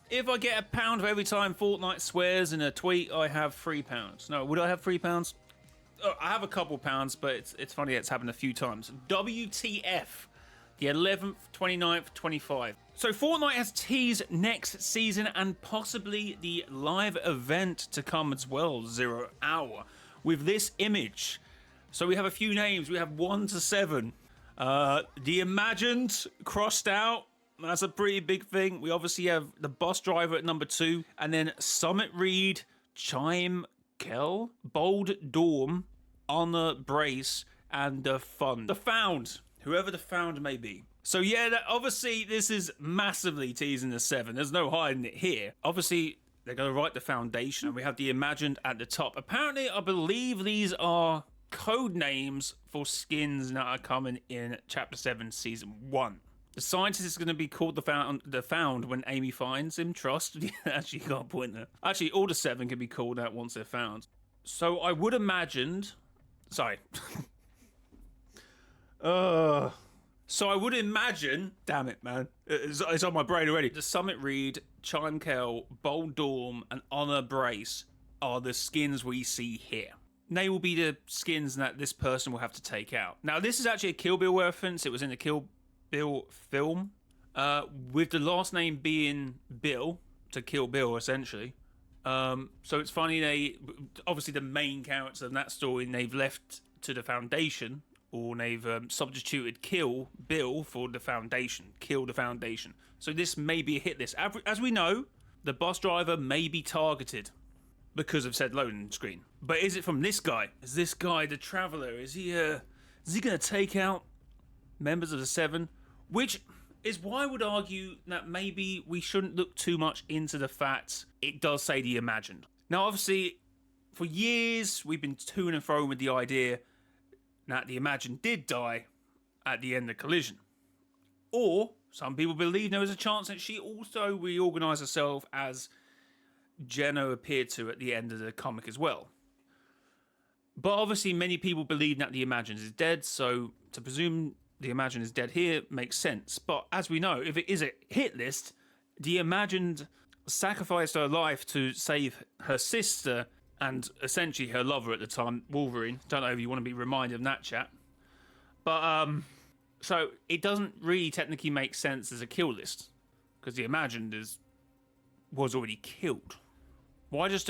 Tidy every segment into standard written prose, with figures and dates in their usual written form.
If I get £1 for every time Fortnite swears in a tweet, I have £3. No, would I have £3? Oh, I have a couple pounds, but it's funny it's happened a few times. WTF, the 11th, 29th, 25. So Fortnite has teased next season and possibly the live event to come as well, 0 Hour, with this image. So we have a few names. We have 1 to 7. The Imagined crossed out. That's a pretty big thing. We obviously have the bus driver at number 2, and then Summit Reed, Chime Kel, Bold Dorm, Honor Brace, and The Fund. The Found. Whoever The Found may be. So yeah, obviously this is massively teasing the 7. There's no hiding it here. Obviously, they're going to write the foundation, and we have the Imagined at the top. Apparently, I believe these are code names for skins that are coming in Chapter 7, Season 1. The scientist is going to be called the found when Amy finds him. Trust. Actually, you got a point there. Actually, all the 7 can be called out once they're found. So I would imagine... Sorry. So I would imagine... Damn it, man. It's on my brain already. The Summit Reed, Chime Kel, Bold Dorm, and Honor Brace are the skins we see here. They will be the skins that this person will have to take out. Now, this is actually a Kill Bill reference. It was in the Kill Bill film, with the last name being Bill, to Kill Bill, essentially. So it's funny, they obviously the main character in that story, they've left to the Foundation, or they've substituted Kill Bill for the Foundation, Kill the Foundation. So this may be a hit list. As we know, the bus driver may be targeted because of said loading screen. But is it from this guy? Is this guy the Traveller? Is he going to take out members of the 7? Which is why I would argue that maybe we shouldn't look too much into the fact it does say the Imagined. Now, obviously, for years, we've been to and fro with the idea that the Imagined did die at the end of Collision. Or, some people believe there was a chance that she also reorganised herself as Geno appeared to at the end of the comic as well. But obviously, many people believe that the Imagined is dead, so to presume the Imagined is dead here makes sense. But as we know, if it is a hit list, the Imagined sacrificed her life to save her sister and essentially her lover at the time, Wolverine. Don't know if you want to be reminded of that, chat. But, so it doesn't really technically make sense as a kill list, because the Imagined was already killed. Why just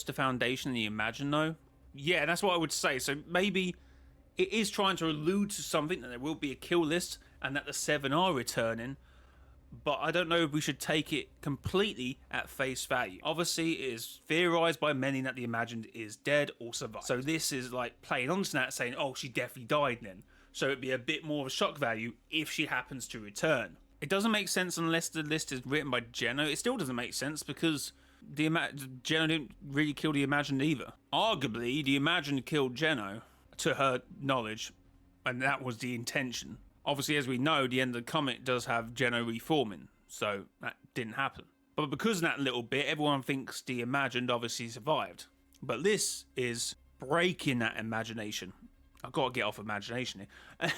the Foundation and the Imagined, though? Yeah, that's what I would say. So maybe it is trying to allude to something, that there will be a kill list and that the 7 are returning, but I don't know if we should take it completely at face value. Obviously, it is theorised by many that the Imagined is dead or survived. So this is like playing onto that, saying, oh, she definitely died then. So it'd be a bit more of a shock value if she happens to return. It doesn't make sense unless the list is written by Geno. It still doesn't make sense because Geno didn't really kill the Imagined either. Arguably, the Imagined killed Geno, to her knowledge, and that was the intention. Obviously, as we know, the end of the comic does have Geno reforming, so that didn't happen. But because of that little bit, everyone thinks the Imagined obviously survived. But this is breaking that imagination. I've got to get off imagination here.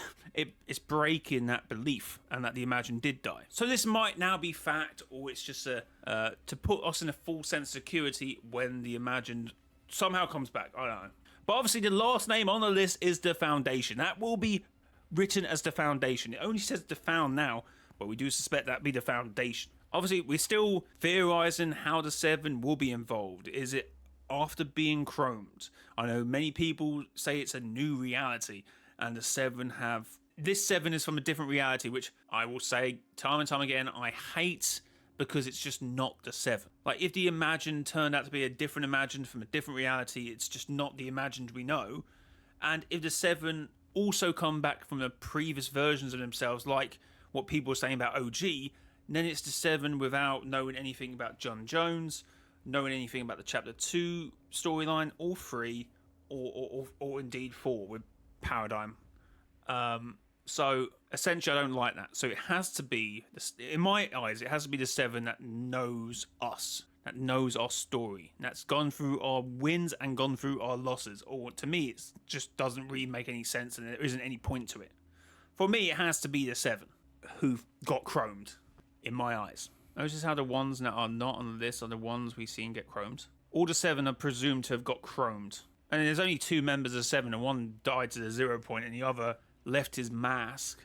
It's breaking that belief, and that the Imagined did die. So this might now be fact, or it's just to put us in a full sense of security when the Imagined somehow comes back. I don't know. But obviously the last name on the list is the Foundation. That will be written as the Foundation. It only says the Found now, but we do suspect that be the Foundation. Obviously, we're still theorising how the 7 will be involved. Is it after being chromed? I know many people say it's a new reality, and the 7 have... This 7 is from a different reality, which I will say time and time again, I hate, because it's just not the 7. Like, if the Imagined turned out to be a different Imagined from a different reality, it's just not the Imagined we know. And if the 7 also come back from the previous versions of themselves, like what people are saying about OG, then it's the 7 without knowing anything about John Jones, knowing anything about the Chapter 2 storyline, or 3, or indeed 4 with Paradigm. So essentially, I don't like that. So it has to be, in my eyes, it has to be the 7 that knows us, that knows our story, that's gone through our wins and gone through our losses. Or to me, it just doesn't really make any sense, and there isn't any point to it. For me, it has to be the 7 who got chromed, in my eyes. Notice how the ones that are not on the list are the ones we've seen get chromed. All the 7 are presumed to have got chromed. And there's only 2 members of 7, and one died to the 0 point, and the other left his mask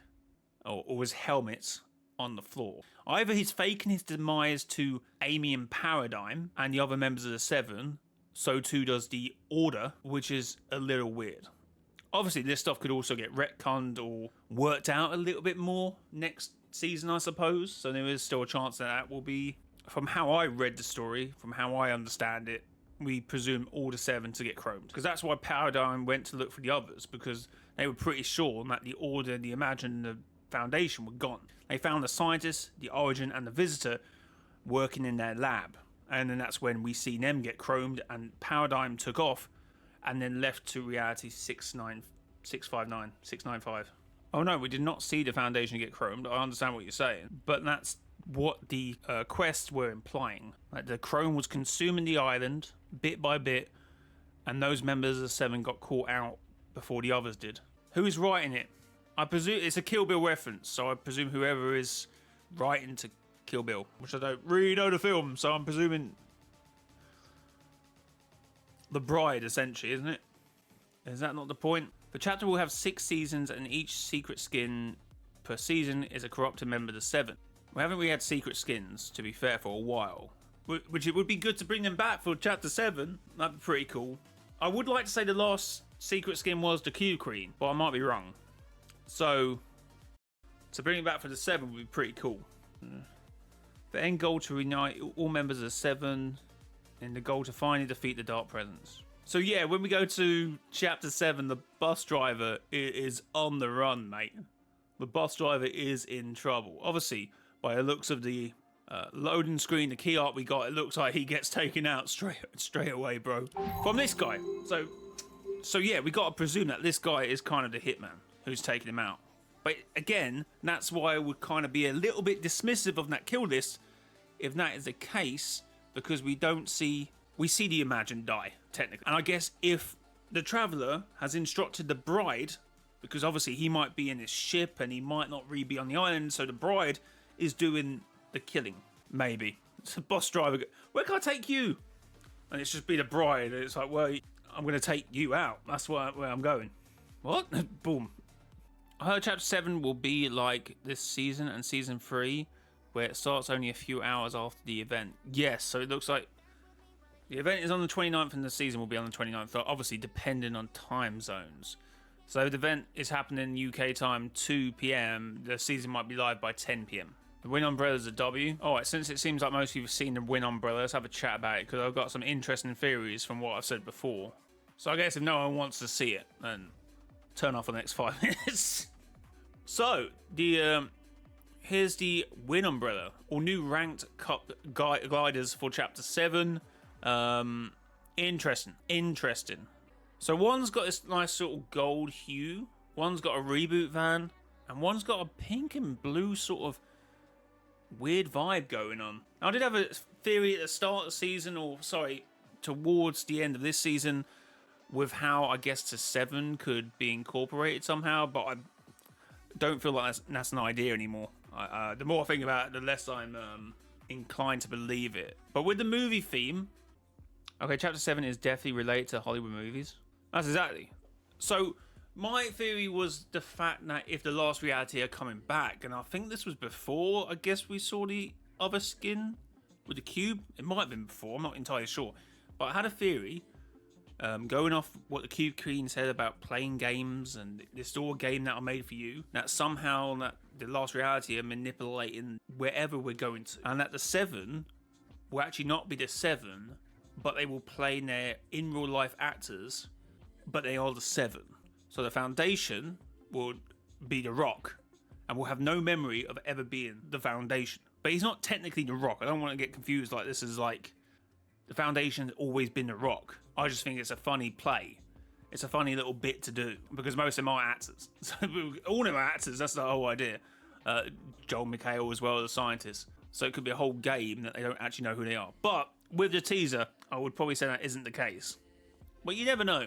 or his helmet on the floor. Either he's faking his demise to Amy and Paradigm and the other members of the 7, so too does the Order, which is a little weird. Obviously, this stuff could also get retconned or worked out a little bit more next season, I suppose. So there is still a chance that will be, from how I read the story, from how I understand it, we presume all the 7 to get chromed. Because that's why Paradigm went to look for the others, because they were pretty sure that the Order, the Imagine, and the Foundation were gone. They found the Scientist, the Origin, and the Visitor working in their lab. And then that's when we see them get chromed, and Paradigm took off and then left to reality 695. Oh no, we did not see the Foundation get chromed. I understand what you're saying, but that's what the quests were implying. Like the chrome was consuming the island bit by bit, and those members of the 7 got caught out before the others did. Who is writing it? I presume it's a Kill Bill reference, so I presume whoever is writing to Kill Bill, which I don't really know the film, so I'm presuming the bride, essentially, isn't it? Is that not the point? The chapter will have 6 seasons, and each secret skin per season is a corrupted member of the 7. We haven't really had secret skins, to be fair, for a while. Which it would be good to bring them back for chapter 7. That'd be pretty cool. I would like to say the last secret skin was the Q Queen, but I might be wrong. So, to bring it back for the 7 would be pretty cool. The end goal to reunite all members of the 7, and the goal to finally defeat the Dark Presence. So yeah, when we go to chapter 7, the bus driver is on the run, mate. The bus driver is in trouble. Obviously, by the looks of the loading screen, the key art we got, it looks like he gets taken out straight away, bro. From this guy. So yeah, we got to presume that this guy is kind of the hitman who's taking him out. But again, that's why I would kind of be a little bit dismissive of that kill list if that is the case, because we see the Imagine die, technically. And I guess if the Traveller has instructed the bride, because obviously he might be in his ship and he might not really be on the island, so the bride is doing the killing, maybe. It's a bus driver, where can I take you? And it's just be the bride, and it's like, well, I'm going to take you out. That's where I'm going. What? Boom. I heard chapter 7 will be like this season and season 3, where it starts only a few hours after the event. Yes, so it looks like the event is on the 29th and the season will be on the 29th, obviously depending on time zones. So if the event is happening UK time 2 PM, the season might be live by 10 PM. The Win Umbrella is a W. Alright, since it seems like most of you have seen the Win Umbrella, let's have a chat about it, because I've got some interesting theories from what I've said before. So I guess if no one wants to see it, then turn off for the next 5 minutes. So, here's the Win Umbrella. All new ranked cup gliders for chapter 7. Interesting. So one's got this nice sort of gold hue, one's got a reboot van, and one's got a pink and blue sort of weird vibe going on. I did have a theory at the start of the season, towards the end of this season, with how I guess the 7 could be incorporated somehow, but I don't feel like that's an idea anymore. The more I think about it, the less I'm inclined to believe it. But with the movie theme, okay, chapter 7 is definitely related to Hollywood movies. That's exactly. So my theory was the fact that if the last reality are coming back, and I think this was before, I guess we saw the other skin with the cube. It might have been before, I'm not entirely sure. But I had a theory, going off what the Cube Queen said about playing games and this all game that I made for you, that somehow that the last reality are manipulating wherever we're going to. And that the 7 will actually not be the 7, but they will play their in real life actors, but they are the 7. So the Foundation will be the Rock and will have no memory of ever being the Foundation. But he's not technically the Rock. I don't want to get confused like this is like the Foundation has always been the Rock. I just think it's a funny play. It's a funny little bit to do because most of them are actors. So all of them are actors. That's the whole idea. Joel McHale as well as a scientist. So it could be a whole game that they don't actually know who they are. But with the teaser, I would probably say that isn't the case. But you never know.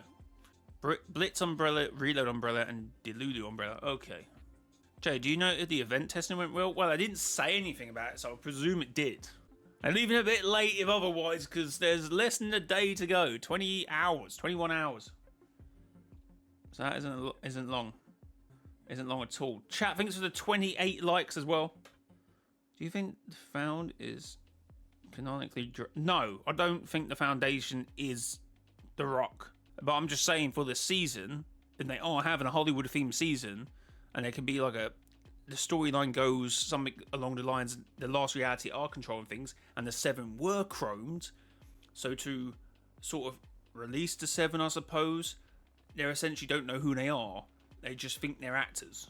Blitz Umbrella, Reload Umbrella, and Delulu Umbrella. Okay. Jay, do you know if the event testing went well? Well, I didn't say anything about it, so I presume it did. And even a bit late if otherwise, because there's less than a day to go. 20 hours, 21 hours. So that isn't long. Isn't long at all. Chat, thanks for the 28 likes as well. Do you think the Found is canonically... No, I don't think the Foundation is The Rock. But I'm just saying for the season, and they are having a Hollywood-themed season, and there can be like the storyline goes something along the lines, the Last Reality are controlling things, and the Seven were chromed. So to sort of release the Seven, I suppose, they essentially don't know who they are. They just think they're actors.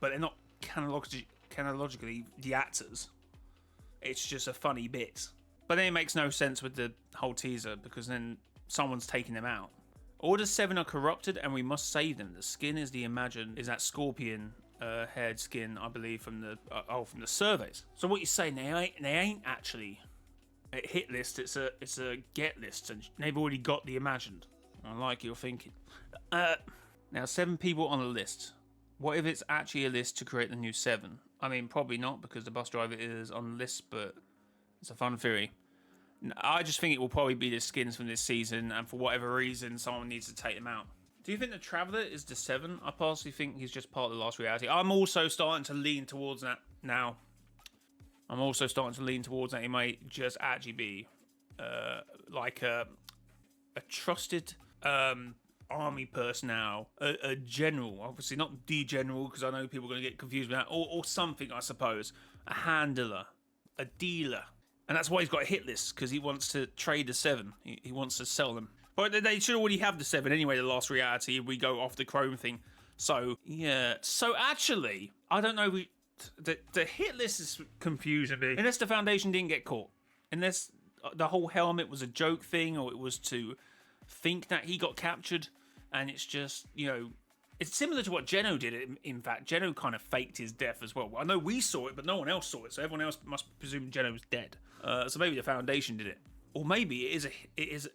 But they're not canonically the actors. It's just a funny bit. But then it makes no sense with the whole teaser, because then someone's taking them out. All the Seven are corrupted and we must save them. The skin is that scorpion haired skin, I believe, from the surveys. So what you're saying, they ain't actually a hit list, it's a get list, and they've already got the imagined. I like your thinking. Now 7 people on a list. What if it's actually a list to create the new 7? I mean, probably not, because the bus driver is on the list, but it's a fun theory. I just think it will probably be the skins from this season, and for whatever reason, someone needs to take them out. Do you think the Traveller is the 7? I personally think he's just part of the Last Reality. I'm also starting to lean towards that now. He might just actually be like a trusted army personnel, a general, obviously not the general, because I know people are going to get confused with that, or something, I suppose, a handler, a dealer. And that's why he's got a hit list, because he wants to trade the 7. He wants to sell them. But they should already have the 7 anyway, the Last Reality, if we go off the Chrome thing. So, yeah. So, actually, I don't know. The hit list is confusing me. Unless the Foundation didn't get caught. Unless the whole helmet was a joke thing, or it was to think that he got captured. And it's just, it's similar to what Geno did. In fact, Geno kind of faked his death as well. I know we saw it, but no one else saw it. So everyone else must presume Geno was dead. So maybe the Foundation did it. Or maybe it is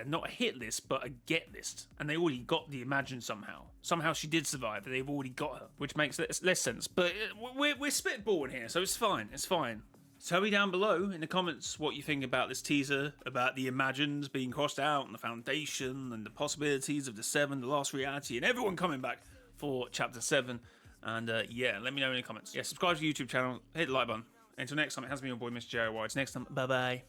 not a hit list, but a get list. And they already got the Imagine somehow. Somehow she did survive, but they've already got her. Which makes less sense. But we're spitballing here, so it's fine. It's fine. Tell me down below in the comments what you think about this teaser, about the Imagines being crossed out, and the Foundation, and the possibilities of the 7, the Last Reality, and everyone coming back for Chapter 7. And yeah, let me know in the comments. Yeah, subscribe to the YouTube channel, hit the like button. Until next time, it has been your boy, Mr. Jerry White. Next time, bye-bye.